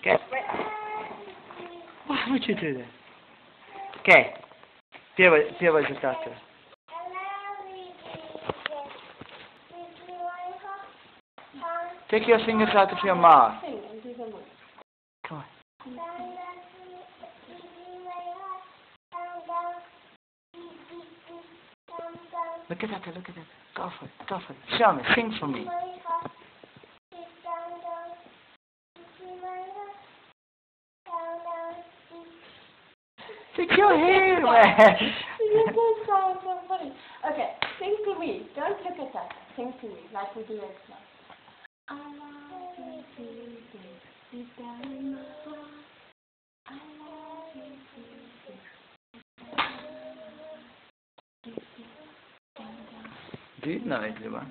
Okay. Why would you do that? Okay. Piewa za tatu. Take your fingers out of your mouth. Come on. Look at that, look at that. Go for it, go for it. Show me, sing for me. Take your hair, man. You just sound so funny. Okay, sing to me. Don't look at that. Sing to me, like we do it now. I love you, Jesus, deep down in my heart. I love you, Jesus. Do you know it, Liva?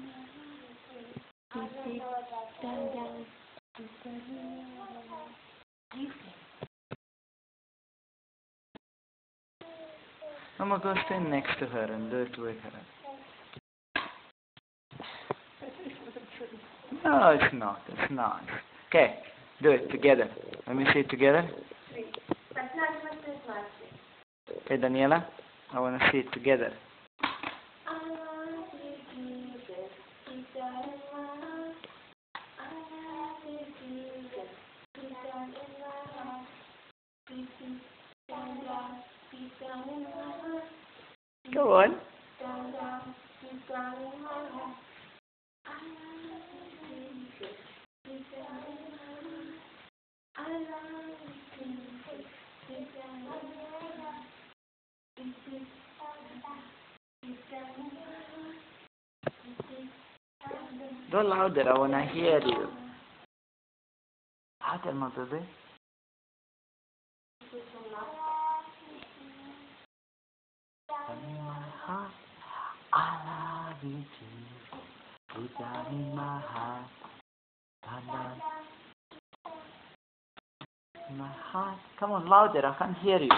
Mama, go stand next to her and do it with her. No, it's not. It's not. Okay, do it together. Let me see it together. Okay, Daniela, I want to see it together. Go on. Go louder, I want to hear you. Louder, my baby. In my heart, I love you, Jesus. Deep down in my heart, down, down. In my heart. Come on, louder, I can't hear you.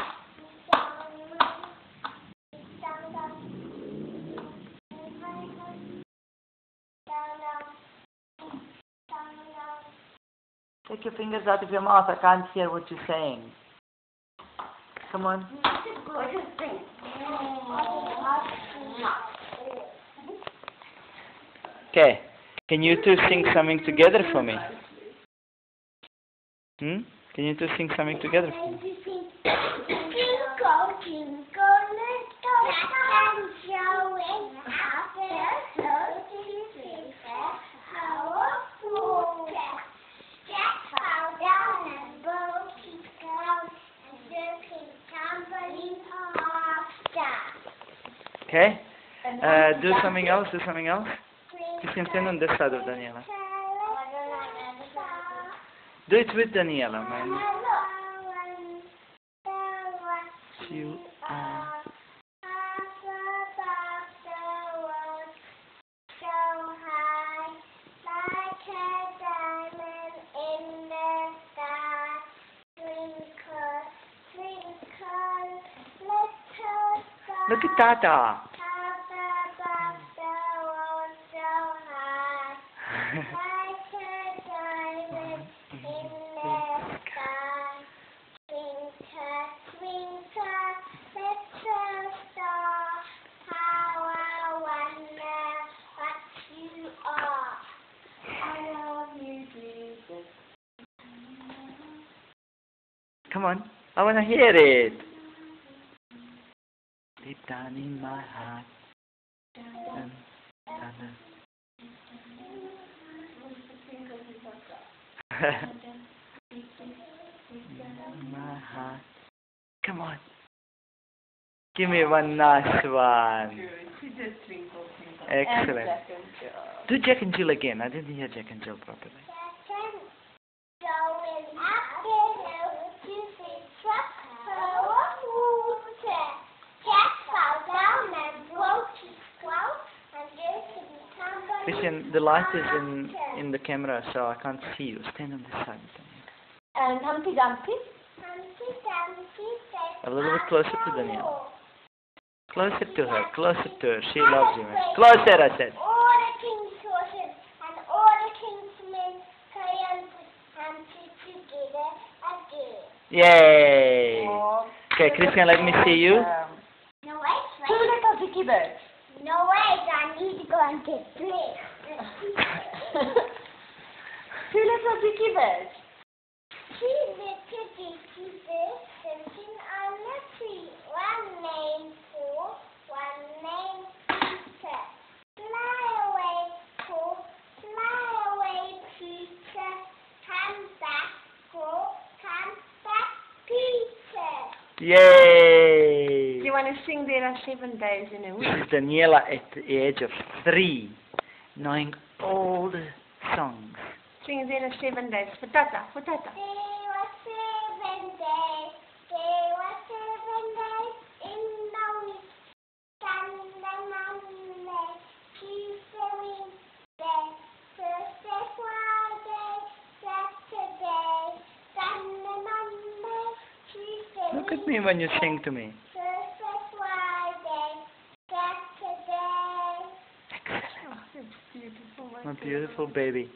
Take your fingers out of your mouth, I can't hear what you're saying. Come on. Okay, can you two sing something together for me? Can you two sing something together for me? Okay, do something else, do something else. You can stand on this side of Daniela. Do it with Daniela, man. You are. Look at Tata. Come on, I want to hear it. Deep down in my heart. In my heart. Come on. Give me one nice one. Excellent. Do Jack and Jill again. I didn't hear Jack and Jill properly. Christian, the light is in the camera, so I can't see you. Stand on this side. And Humpty Dumpty? A little bit closer to Daniela. Closer to her, closer to her. She loves you, man. Closer, I said. All the king's horses and all the king's men carry Humpty together. Yay! Oh. Okay, Christian, let me see you. No, wait, Two wait. little Vicky birds. No, wait, I need to go and get dressed. Two little Vicky birds. Three little Vicky birds sitting on the tree. One named Paul, one named Peter. Fly away, Paul. Fly away, Peter. Come back, Paul. Come back, Peter. Yay! Do you want to sing There Are 7 Days in a Week? This is Daniela at the age of 3, knowing all the songs. Sing There Are 7 Days. For Tata, for Tata. There were 7 days. There were 7 days in the week. Sunday, Monday, Tuesday, Wednesday, Thursday, Friday, Saturday, Sunday, Monday, Tuesday, Look at me when you sing to me. Thursday, Friday, Saturday. Excellent. Oh, it's beautiful. My beautiful baby.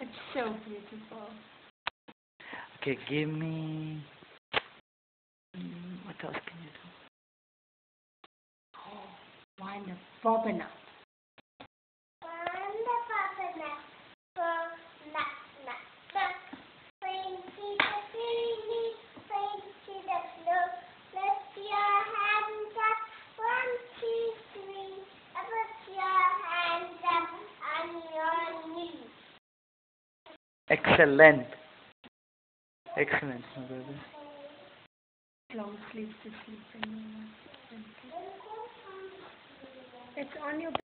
It's so beautiful. Okay, give me... what else can you do? Oh, wind the bobbin up. Excellent. Excellent, my baby. Long sleeves to sleep in. It's on your